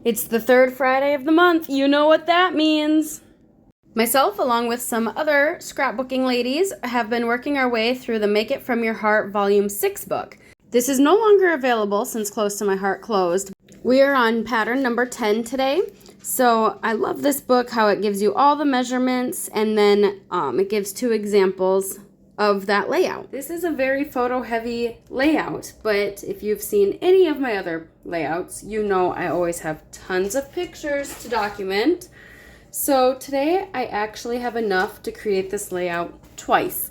It's the third Friday of the month. You know what that means. Myself, along with some other scrapbooking ladies, have been working our way through the Make It From Your Heart Volume 6 book. This is no longer available since Close to My Heart closed. We are on pattern number 10 today. So I love this book, how it gives you all the measurements, and then it gives 2 examples of that layout. This is a very photo heavy layout, but if you've seen any of my other layouts, you know I always have tons of pictures to document. So today I actually have enough to create this layout twice.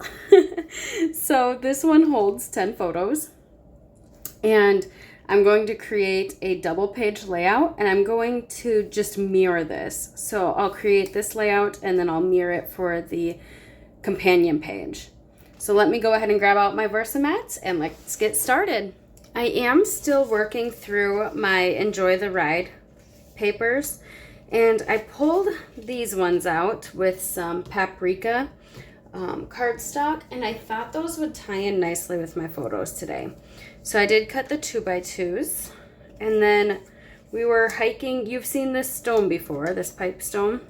So this one holds 10 photos, and I'm going to create a double page layout, and I'm going to just mirror this. So I'll create this layout and then I'll mirror it for the companion page. So let me go ahead and grab out my Versamats and let's get started. I am still working through my Enjoy the Ride papers, and I pulled these ones out with some paprika cardstock, and I thought those would tie in nicely with my photos today. So I did cut the 2x2s, and then we were hiking. You've seen this stone before, this pipe stone.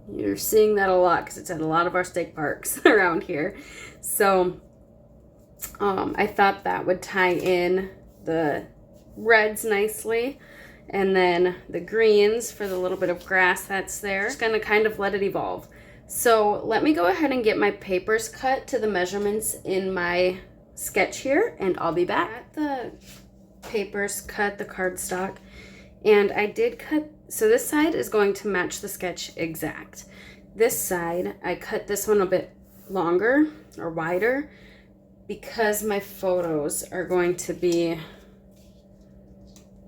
You're seeing that a lot because it's at a lot of our state parks around here. So I thought that would tie in the reds nicely, and then the greens for the little bit of grass that's there. Just gonna kind of let it evolve. So let me go ahead and get my papers cut to the measurements in my sketch here, and I'll be back. The papers cut, the cardstock, and I did cut, so this side is going to match the sketch exact. This side, I cut this one a bit longer or wider because my photos are going to be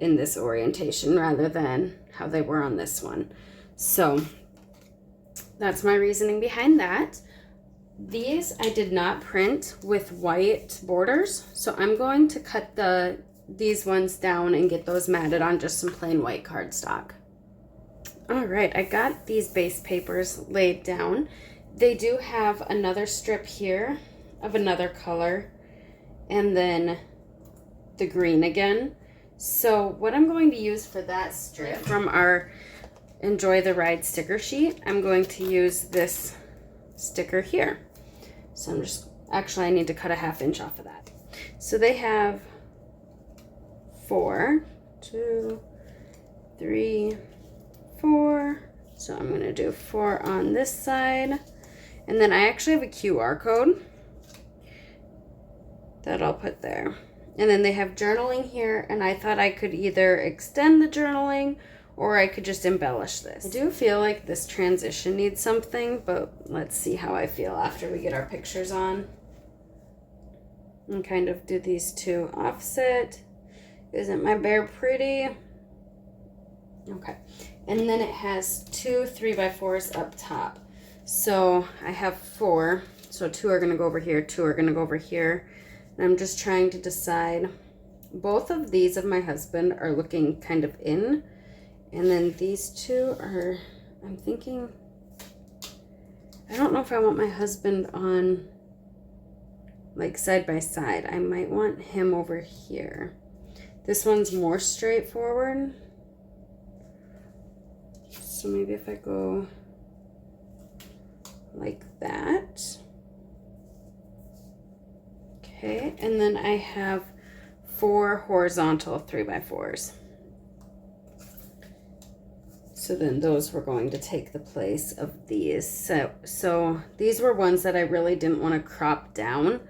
in this orientation rather than how they were on this one. So that's my reasoning behind that. These I did not print with white borders, so I'm going to cut these ones down and get those matted on just some plain white cardstock. All right, I got these base papers laid down. They do have another strip here of another color, and then the green again. So what I'm going to use for that strip from our Enjoy the Ride sticker sheet, I'm going to use this sticker here. So I'm just, actually I need to cut a 1/2 inch off of that. So they have 4, 2, 3, 4. So I'm gonna do 4 on this side. And then I actually have a QR code that I'll put there. And then they have journaling here, and I thought I could either extend the journaling or I could just embellish this. I do feel like this transition needs something, but let's see how I feel after we get our pictures on. And kind of do these 2 offset. Isn't my bear pretty? Okay. And then it has 2 3x4s up top. So I have 4. So 2 are gonna go over here, 2 are gonna go over here. And I'm just trying to decide. Both of these of my husband are looking kind of in. And then these 2 are, I'm thinking, I don't know if I want my husband on like side by side. I might want him over here. This one's more straightforward. So maybe if I go like that. Okay, and then I have 4 horizontal 3x4s. So then those were going to take the place of these. So these were ones that I really didn't want to crop down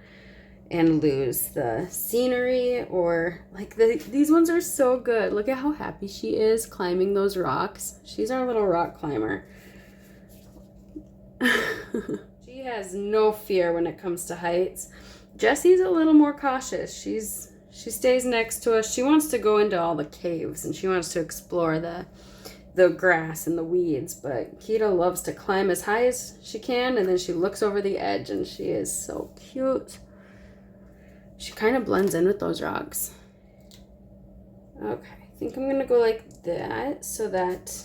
and lose the scenery, or like these ones are so good. Look at how happy she is climbing those rocks. She's our little rock climber. She has no fear when it comes to heights. Jessie's a little more cautious. She stays next to us. She wants to go into all the caves and she wants to explore the grass and the weeds, but Kita loves to climb as high as she can, and then she looks over the edge, and she is so cute. She kind of blends in with those rocks. Okay, I think I'm gonna go like that so that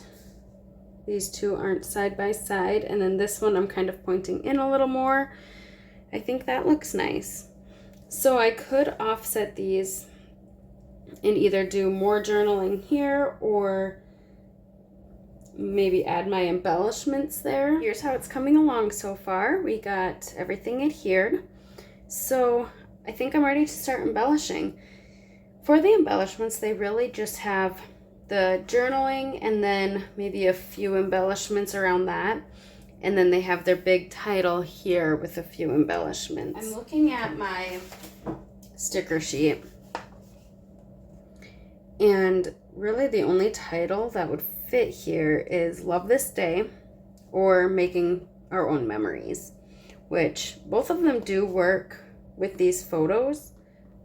these 2 aren't side by side, and then this one I'm kind of pointing in a little more. I think that looks nice. So I could offset these and either do more journaling here or maybe add my embellishments there. Here's how it's coming along so far. We got everything adhered. So I think I'm ready to start embellishing. For the embellishments, they really just have the journaling and then maybe a few embellishments around that. And then they have their big title here with a few embellishments. I'm looking at my sticker sheet. And really the only title that would fit here is Love This Day or Making Our Own Memories, which both of them do work with these photos.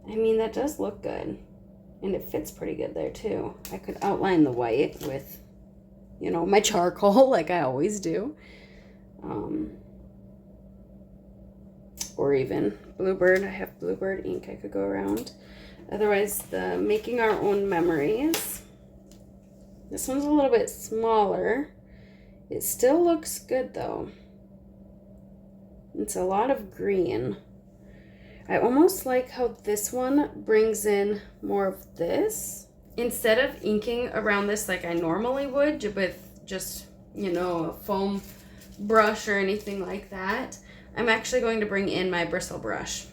I mean, that does look good. And it fits pretty good there too. I could outline the white with, you know, my charcoal like I always do. Or even Bluebird. I have Bluebird ink I could go around. Otherwise, the Making Our Own Memories. This one's a little bit smaller. It still looks good though. It's a lot of green. I almost like how this one brings in more of this. Instead of inking around this like I normally would with just, you know, a foam brush or anything like that, I'm actually going to bring in my bristle brush.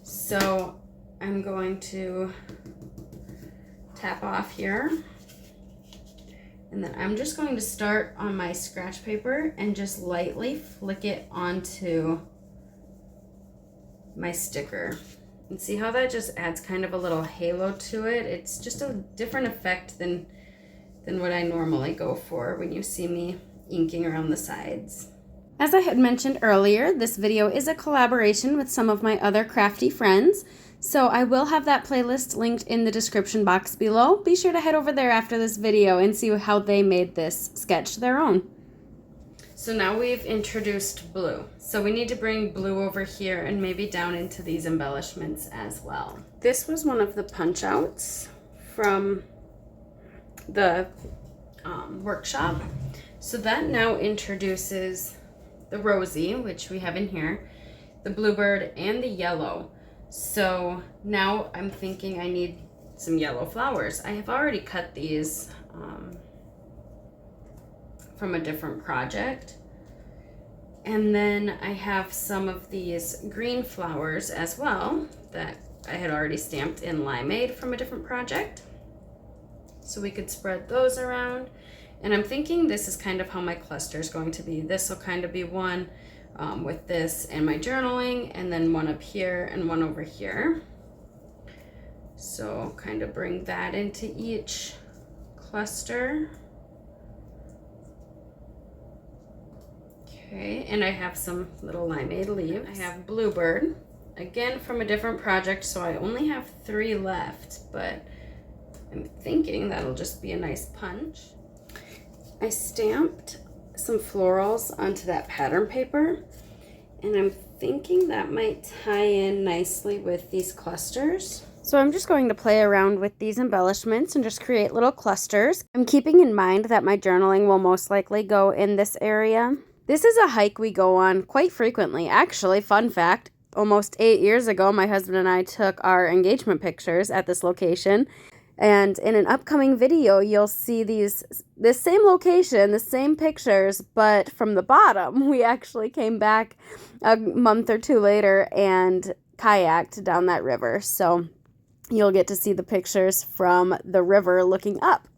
So I'm going to tap off here. And then I'm just going to start on my scratch paper and just lightly flick it onto my sticker. And see how that just adds kind of a little halo to it? It's just a different effect than what I normally go for when you see me inking around the sides. As I had mentioned earlier, this video is a collaboration with some of my other crafty friends. So I will have that playlist linked in the description box below. Be sure to head over there after this video and see how they made this sketch their own. So now we've introduced blue. So we need to bring blue over here and maybe down into these embellishments as well. This was one of the punch outs from the workshop. So that now introduces the rosy, which we have in here, the bluebird, and the yellow. So now I'm thinking I need some yellow flowers. I have already cut these from a different project. And then I have some of these green flowers as well that I had already stamped in limeade from a different project. So we could spread those around. And I'm thinking this is kind of how my cluster is going to be. This will kind of be one with this and my journaling, and then one up here and one over here. So kind of bring that into each cluster. Okay, and I have some little limeade leaves. I have bluebird, again from a different project, so I only have 3 left, but I'm thinking that'll just be a nice punch. I stamped some florals onto that pattern paper, and I'm thinking that might tie in nicely with these clusters. So I'm just going to play around with these embellishments and just create little clusters. I'm keeping in mind that my journaling will most likely go in this area. This is a hike we go on quite frequently. Actually, fun fact, almost 8 years ago, my husband and I took our engagement pictures at this location. And in an upcoming video, you'll see this same location, the same pictures, but from the bottom. We actually came back a month or 2 later and kayaked down that river. So you'll get to see the pictures from the river looking up.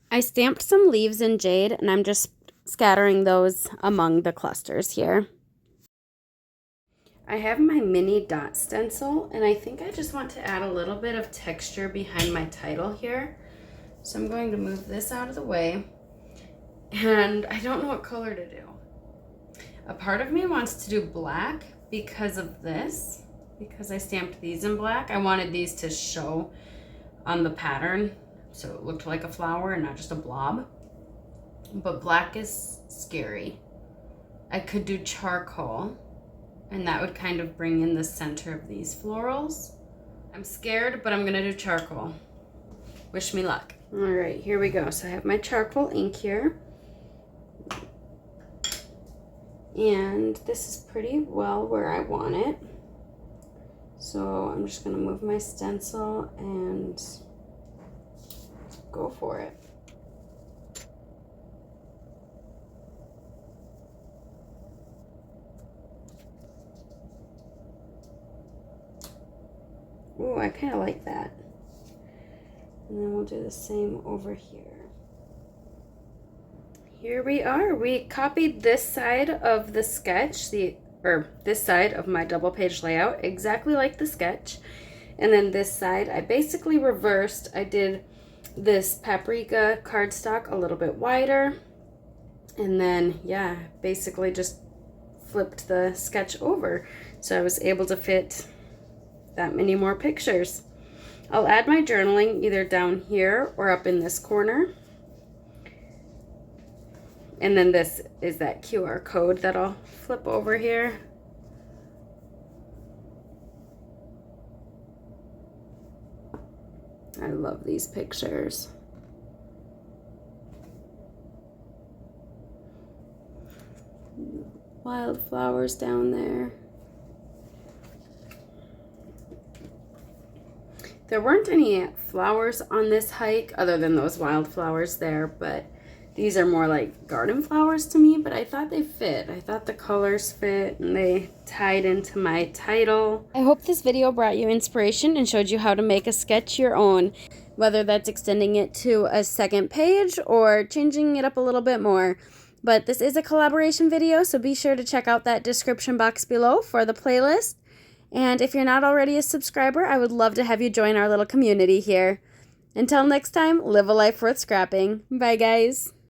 I stamped some leaves in jade, and I'm just scattering those among the clusters here. I have my mini dot stencil, and I think I just want to add a little bit of texture behind my title here. So I'm going to move this out of the way, and I don't know what color to do. A part of me wants to do black because of this, because I stamped these in black. I wanted these to show on the pattern so it looked like a flower and not just a blob. But black is scary. I could do charcoal, and that would kind of bring in the center of these florals. I'm scared, but I'm gonna do charcoal. Wish me luck. All right, here we go. So I have my charcoal ink here. And this is pretty well where I want it. So I'm just gonna move my stencil and go for it. Ooh, I kind of like that. And then we'll do the same over here. Here we are. We copied this side of the sketch, this side of my double page layout, exactly like the sketch. And then this side, I basically reversed. I did this paprika cardstock a little bit wider. And then, yeah, basically just flipped the sketch over. So I was able to fit that many more pictures. I'll add my journaling either down here or up in this corner. And then this is that QR code that I'll flip over here. I love these pictures. Wildflowers down there. There weren't any flowers on this hike other than those wildflowers there, but these are more like garden flowers to me, but I thought they fit. I thought the colors fit and they tied into my title. I hope this video brought you inspiration and showed you how to make a sketch your own, whether that's extending it to a second page or changing it up a little bit more. But this is a collaboration video, so be sure to check out that description box below for the playlist. And if you're not already a subscriber, I would love to have you join our little community here. Until next time, live a life worth scrapping. Bye, guys.